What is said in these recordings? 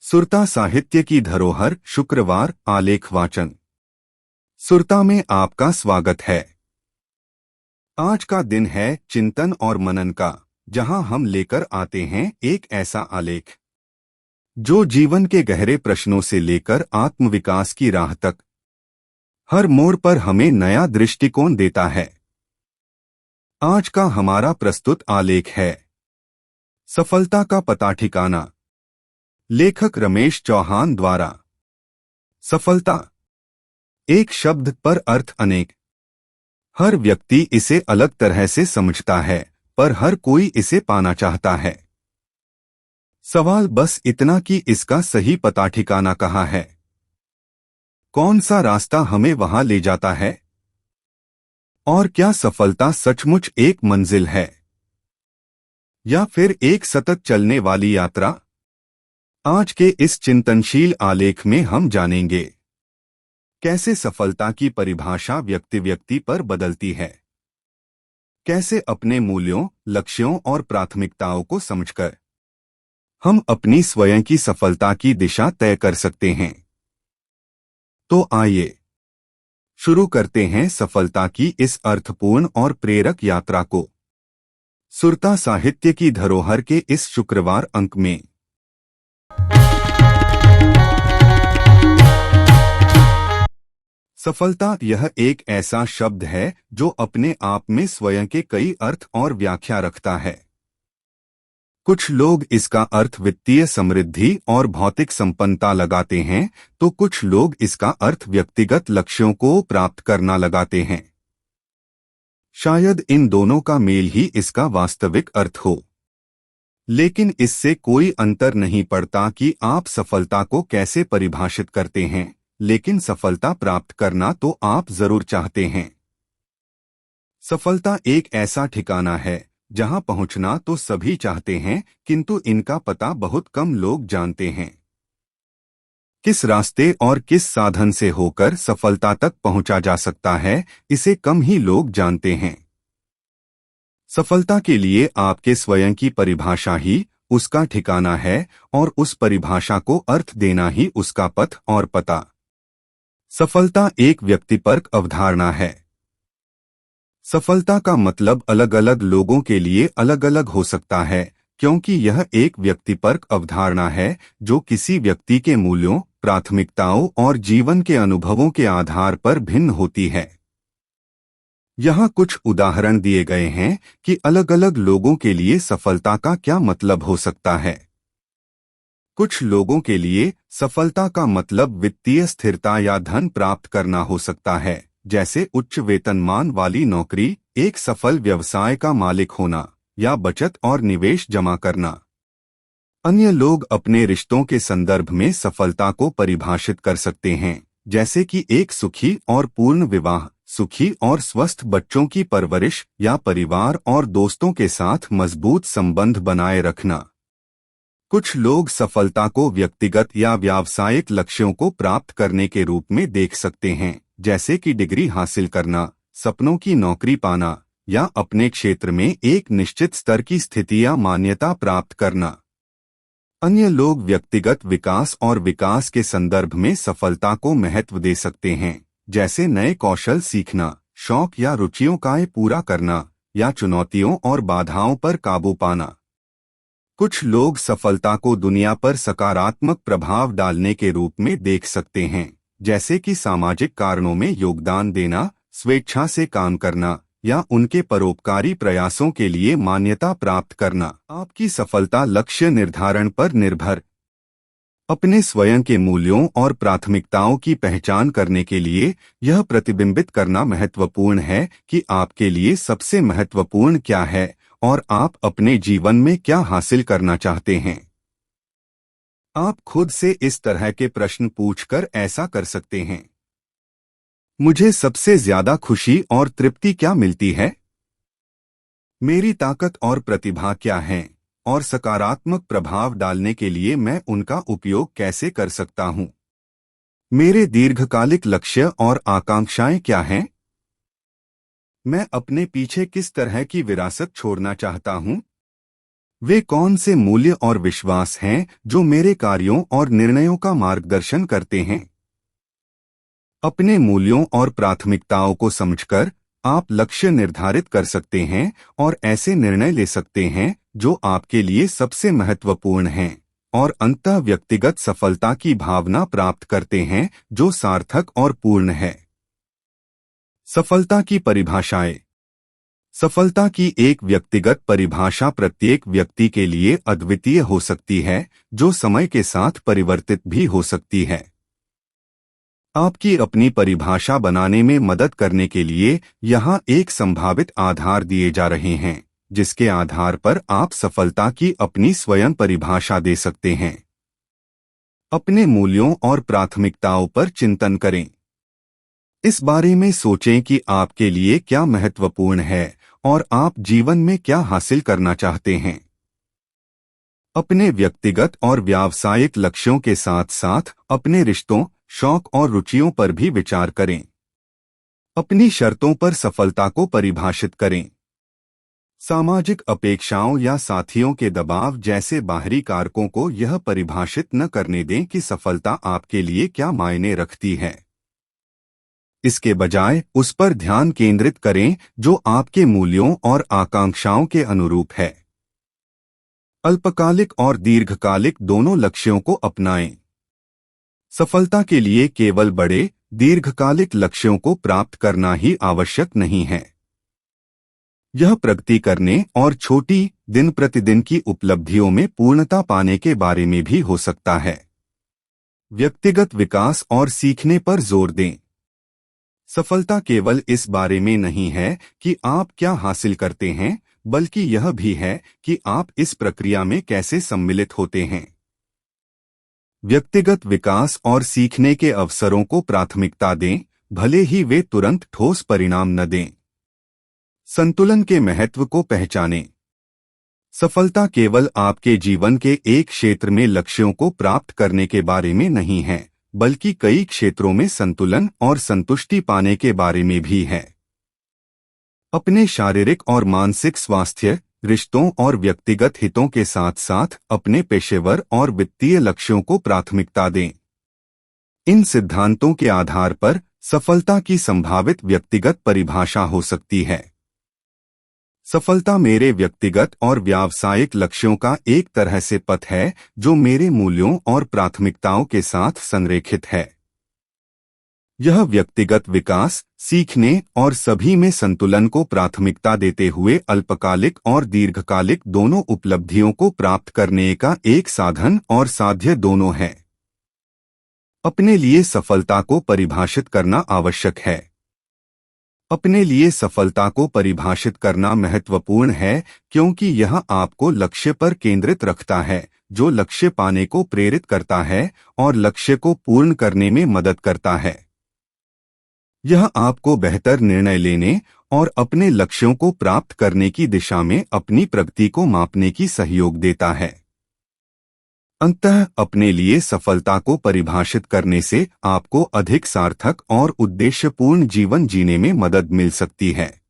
सुरता साहित्य की धरोहर शुक्रवार आलेख वाचन। सुरता में आपका स्वागत है। आज का दिन है चिंतन और मनन का, जहां हम लेकर आते हैं एक ऐसा आलेख जो जीवन के गहरे प्रश्नों से लेकर आत्मविकास की राह तक हर मोड़ पर हमें नया दृष्टिकोण देता है। आज का हमारा प्रस्तुत आलेख है सफलता का पता ठिकाना, लेखक रमेश चौहान द्वारा। सफलता एक शब्द पर अर्थ अनेक। हर व्यक्ति इसे अलग तरह से समझता है, पर हर कोई इसे पाना चाहता है। सवाल बस इतना कि इसका सही पता ठिकाना कहाँ है। कौन सा रास्ता हमें वहां ले जाता है? और क्या सफलता सचमुच एक मंजिल है या फिर एक सतत चलने वाली यात्रा? आज के इस चिंतनशील आलेख में हम जानेंगे कैसे सफलता की परिभाषा व्यक्ति पर बदलती है, कैसे अपने मूल्यों, लक्ष्यों और प्राथमिकताओं को समझकर हम अपनी स्वयं की सफलता की दिशा तय कर सकते हैं। तो आइए शुरू करते हैं सफलता की इस अर्थपूर्ण और प्रेरक यात्रा को। सुरता साहित्य की धरोहर के इस शुक्रवार अंक में सफलता यह एक ऐसा शब्द है जो अपने आप में स्वयं के कई अर्थ और व्याख्या रखता है। कुछ लोग इसका अर्थ वित्तीय समृद्धि और भौतिक संपन्नता लगाते हैं, तो कुछ लोग इसका अर्थ व्यक्तिगत लक्ष्यों को प्राप्त करना लगाते हैं। शायद इन दोनों का मेल ही इसका वास्तविक अर्थ हो, लेकिन इससे कोई अंतर नहीं पड़ता कि आप सफलता को कैसे परिभाषित करते हैं, लेकिन सफलता प्राप्त करना तो आप जरूर चाहते हैं। सफलता एक ऐसा ठिकाना है जहां पहुंचना तो सभी चाहते हैं, किंतु इनका पता बहुत कम लोग जानते हैं। किस रास्ते और किस साधन से होकर सफलता तक पहुंचा जा सकता है, इसे कम ही लोग जानते हैं। सफलता के लिए आपके स्वयं की परिभाषा ही उसका ठिकाना है, और उस परिभाषा को अर्थ देना ही उसका पथ और पता। सफलता एक व्यक्तिपरक अवधारणा है। सफलता का मतलब अलग अलग लोगों के लिए अलग अलग हो सकता है, क्योंकि यह एक व्यक्तिपरक अवधारणा है जो किसी व्यक्ति के मूल्यों, प्राथमिकताओं और जीवन के अनुभवों के आधार पर भिन्न होती है। यहाँ कुछ उदाहरण दिए गए हैं कि अलग अलग लोगों के लिए सफलता का क्या मतलब हो सकता है। कुछ लोगों के लिए सफलता का मतलब वित्तीय स्थिरता या धन प्राप्त करना हो सकता है, जैसे उच्च वेतनमान वाली नौकरी, एक सफल व्यवसाय का मालिक होना या बचत और निवेश जमा करना। अन्य लोग अपने रिश्तों के संदर्भ में सफलता को परिभाषित कर सकते हैं, जैसे कि एक सुखी और पूर्ण विवाह, सुखी और स्वस्थ बच्चों की परवरिश, या परिवार और दोस्तों के साथ मजबूत संबंध बनाए रखना। कुछ लोग सफलता को व्यक्तिगत या व्यावसायिक लक्ष्यों को प्राप्त करने के रूप में देख सकते हैं, जैसे कि डिग्री हासिल करना, सपनों की नौकरी पाना, या अपने क्षेत्र में एक निश्चित स्तर की स्थिति या मान्यता प्राप्त करना। अन्य लोग व्यक्तिगत विकास और विकास के संदर्भ में सफलता को महत्व दे सकते हैं, जैसे नए कौशल सीखना, शौक या रुचियों का पूरा करना, या चुनौतियों और बाधाओं पर काबू पाना। कुछ लोग सफलता को दुनिया पर सकारात्मक प्रभाव डालने के रूप में देख सकते हैं, जैसे कि सामाजिक कारणों में योगदान देना, स्वेच्छा से काम करना, या उनके परोपकारी प्रयासों के लिए मान्यता प्राप्त करना। आपकी सफलता लक्ष्य निर्धारण पर निर्भर। अपने स्वयं के मूल्यों और प्राथमिकताओं की पहचान करने के लिए यह प्रतिबिंबित करना महत्वपूर्ण है कि आपके लिए सबसे महत्वपूर्ण क्या है और आप अपने जीवन में क्या हासिल करना चाहते हैं। आप खुद से इस तरह के प्रश्न पूछकर ऐसा कर सकते हैं। मुझे सबसे ज्यादा खुशी और तृप्ति क्या मिलती है? मेरी ताकत और प्रतिभा क्या है, और सकारात्मक प्रभाव डालने के लिए मैं उनका उपयोग कैसे कर सकता हूं? मेरे दीर्घकालिक लक्ष्य और आकांक्षाएं क्या हैं? मैं अपने पीछे किस तरह की विरासत छोड़ना चाहता हूं? वे कौन से मूल्य और विश्वास हैं जो मेरे कार्यों और निर्णयों का मार्गदर्शन करते हैं? अपने मूल्यों और प्राथमिकताओं को समझकर आप लक्ष्य निर्धारित कर सकते हैं और ऐसे निर्णय ले सकते हैं जो आपके लिए सबसे महत्वपूर्ण हैं और अंततः व्यक्तिगत सफलता की भावना प्राप्त करते हैं जो सार्थक और पूर्ण है। सफलता की परिभाषाएं। सफलता की एक व्यक्तिगत परिभाषा प्रत्येक व्यक्ति के लिए अद्वितीय हो सकती है, जो समय के साथ परिवर्तित भी हो सकती है। आपकी अपनी परिभाषा बनाने में मदद करने के लिए यहाँ एक संभावित आधार दिए जा रहे हैं, जिसके आधार पर आप सफलता की अपनी स्वयं परिभाषा दे सकते हैं। अपने मूल्यों और प्राथमिकताओं पर चिंतन करें। इस बारे में सोचें कि आपके लिए क्या महत्वपूर्ण है और आप जीवन में क्या हासिल करना चाहते हैं। अपने व्यक्तिगत और व्यावसायिक लक्ष्यों के साथ साथ अपने रिश्तों, शौक और रुचियों पर भी विचार करें। अपनी शर्तों पर सफलता को परिभाषित करें। सामाजिक अपेक्षाओं या साथियों के दबाव जैसे बाहरी कारकों को यह परिभाषित न करने दें कि सफलता आपके लिए क्या मायने रखती है। इसके बजाय उस पर ध्यान केंद्रित करें जो आपके मूल्यों और आकांक्षाओं के अनुरूप है। अल्पकालिक और दीर्घकालिक दोनों लक्ष्यों को अपनाएं। सफलता के लिए केवल बड़े, दीर्घकालिक लक्ष्यों को प्राप्त करना ही आवश्यक नहीं है। यह प्रगति करने और छोटी, दिन प्रतिदिन की उपलब्धियों में पूर्णता पाने के बारे में भी हो सकता है। व्यक्तिगत विकास और सीखने पर जोर दें। सफलता केवल इस बारे में नहीं है कि आप क्या हासिल करते हैं, बल्कि यह भी है कि आप इस प्रक्रिया में कैसे सम्मिलित होते हैं। व्यक्तिगत विकास और सीखने के अवसरों को प्राथमिकता दें, भले ही वे तुरंत ठोस परिणाम न दें। संतुलन के महत्व को पहचानें। सफलता केवल आपके जीवन के एक क्षेत्र में लक्ष्यों को प्राप्त करने के बारे में नहीं है, बल्कि कई क्षेत्रों में संतुलन और संतुष्टि पाने के बारे में भी है। अपने शारीरिक और मानसिक स्वास्थ्य, रिश्तों और व्यक्तिगत हितों के साथ साथ अपने पेशेवर और वित्तीय लक्ष्यों को प्राथमिकता दें। इन सिद्धांतों के आधार पर सफलता की संभावित व्यक्तिगत परिभाषा हो सकती है। सफलता मेरे व्यक्तिगत और व्यावसायिक लक्ष्यों का एक तरह से पथ है जो मेरे मूल्यों और प्राथमिकताओं के साथ संरेखित है। यह व्यक्तिगत विकास, सीखने और सभी में संतुलन को प्राथमिकता देते हुए अल्पकालिक और दीर्घकालिक दोनों उपलब्धियों को प्राप्त करने का एक साधन और साध्य दोनों है। अपने लिए सफलता को परिभाषित करना आवश्यक है। अपने लिए सफलता को परिभाषित करना महत्वपूर्ण है क्योंकि यह आपको लक्ष्य पर केंद्रित रखता है, जो लक्ष्य पाने को प्रेरित करता है और लक्ष्य को पूर्ण करने में मदद करता है। यह आपको बेहतर निर्णय लेने और अपने लक्ष्यों को प्राप्त करने की दिशा में अपनी प्रगति को मापने की सहयोग देता है। अंततः अपने लिए सफलता को परिभाषित करने से आपको अधिक सार्थक और उद्देश्यपूर्ण जीवन जीने में मदद मिल सकती है।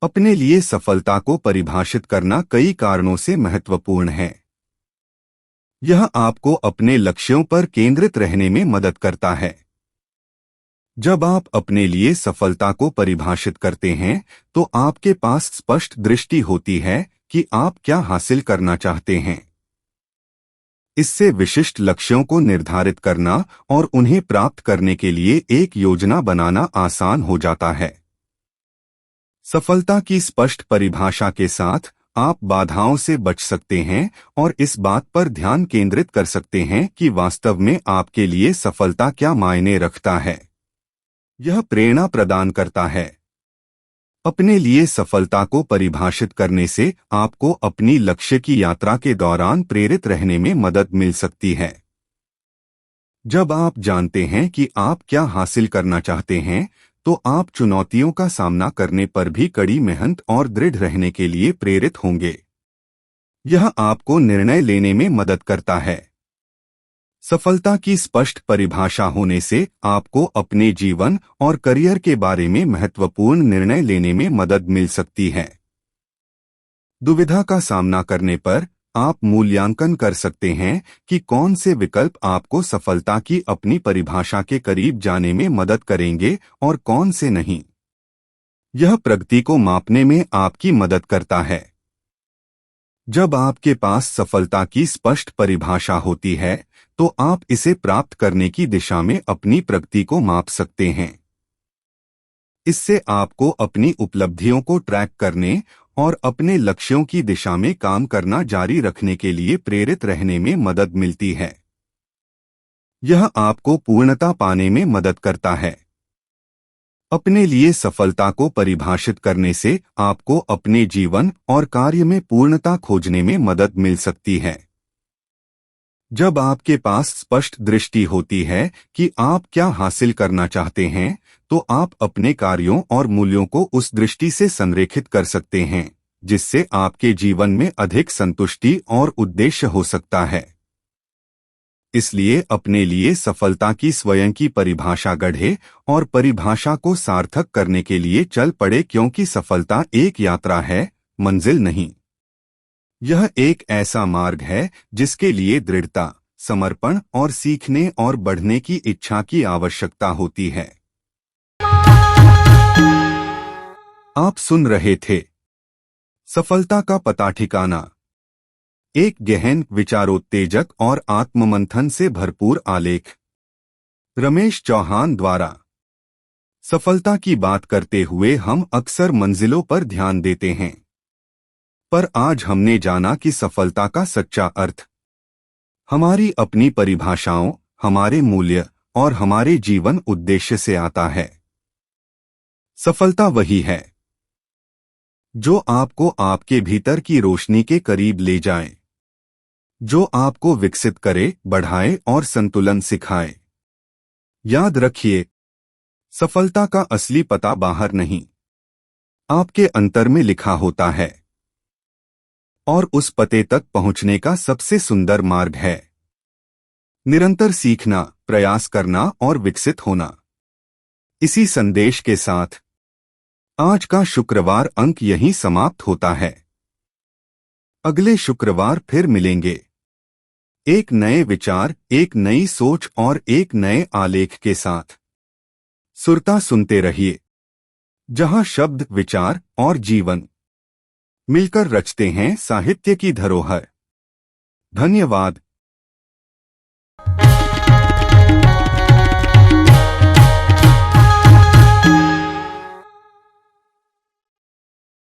अपने लिए सफलता को परिभाषित करना कई कारणों से महत्वपूर्ण है। यह आपको अपने लक्ष्यों पर केंद्रित रहने में मदद करता है। जब आप अपने लिए सफलता को परिभाषित करते हैं, तो आपके पास स्पष्ट दृष्टि होती है कि आप क्या हासिल करना चाहते हैं। इससे विशिष्ट लक्ष्यों को निर्धारित करना और उन्हें प्राप्त करने के लिए एक योजना बनाना आसान हो जाता है। सफलता की स्पष्ट परिभाषा के साथ आप बाधाओं से बच सकते हैं और इस बात पर ध्यान केंद्रित कर सकते हैं कि वास्तव में आपके लिए सफलता क्या मायने रखता है। यह प्रेरणा प्रदान करता है। अपने लिए सफलता को परिभाषित करने से आपको अपनी लक्ष्य की यात्रा के दौरान प्रेरित रहने में मदद मिल सकती है। जब आप जानते हैं कि आप क्या हासिल करना चाहते हैं, तो आप चुनौतियों का सामना करने पर भी कड़ी मेहनत और दृढ़ रहने के लिए प्रेरित होंगे। यह आपको निर्णय लेने में मदद करता है। सफलता की स्पष्ट परिभाषा होने से आपको अपने जीवन और करियर के बारे में महत्वपूर्ण निर्णय लेने में मदद मिल सकती है। दुविधा का सामना करने पर आप मूल्यांकन कर सकते हैं कि कौन से विकल्प आपको सफलता की अपनी परिभाषा के करीब जाने में मदद करेंगे और कौन से नहीं। यह प्रगति को मापने में आपकी मदद करता है। जब आपके पास सफलता की स्पष्ट परिभाषा होती है तो आप इसे प्राप्त करने की दिशा में अपनी प्रगति को माप सकते हैं। इससे आपको अपनी उपलब्धियों को ट्रैक करने और अपने लक्ष्यों की दिशा में काम करना जारी रखने के लिए प्रेरित रहने में मदद मिलती है। यह आपको पूर्णता पाने में मदद करता है। अपने लिए सफलता को परिभाषित करने से आपको अपने जीवन और कार्य में पूर्णता खोजने में मदद मिल सकती है। जब आपके पास स्पष्ट दृष्टि होती है कि आप क्या हासिल करना चाहते हैं, तो आप अपने कार्यों और मूल्यों को उस दृष्टि से संरेखित कर सकते हैं, जिससे आपके जीवन में अधिक संतुष्टि और उद्देश्य हो सकता है। इसलिए अपने लिए सफलता की स्वयं की परिभाषा गढ़े और परिभाषा को सार्थक करने के लिए चल पड़े, क्योंकि सफलता एक यात्रा है, मंजिल नहीं। यह एक ऐसा मार्ग है जिसके लिए दृढ़ता, समर्पण और सीखने और बढ़ने की इच्छा की आवश्यकता होती है। आप सुन रहे थे सफलता का पता ठिकाना, एक गहन, विचारोत्तेजक और आत्ममंथन से भरपूर आलेख। रमेश चौहान द्वारा। सफलता की बात करते हुए हम अक्सर मंजिलों पर ध्यान देते हैं, पर आज हमने जाना कि सफलता का सच्चा अर्थ हमारी अपनी परिभाषाओं, हमारे मूल्य और हमारे जीवन उद्देश्य से आता है। सफलता वही है जो आपको आपके भीतर की रोशनी के करीब ले जाए, जो आपको विकसित करे, बढ़ाए और संतुलन सिखाए। याद रखिए, सफलता का असली पता बाहर नहीं, आपके अंतर में लिखा होता है, और उस पते तक पहुंचने का सबसे सुंदर मार्ग है निरंतर सीखना, प्रयास करना और विकसित होना। इसी संदेश के साथ आज का शुक्रवार अंक यहीं समाप्त होता है। अगले शुक्रवार फिर मिलेंगे, एक नए विचार, एक नई सोच और एक नए आलेख के साथ। सुरता सुनते रहिए, जहां शब्द, विचार और जीवन मिलकर रचते हैं साहित्य की धरोहर। धन्यवाद।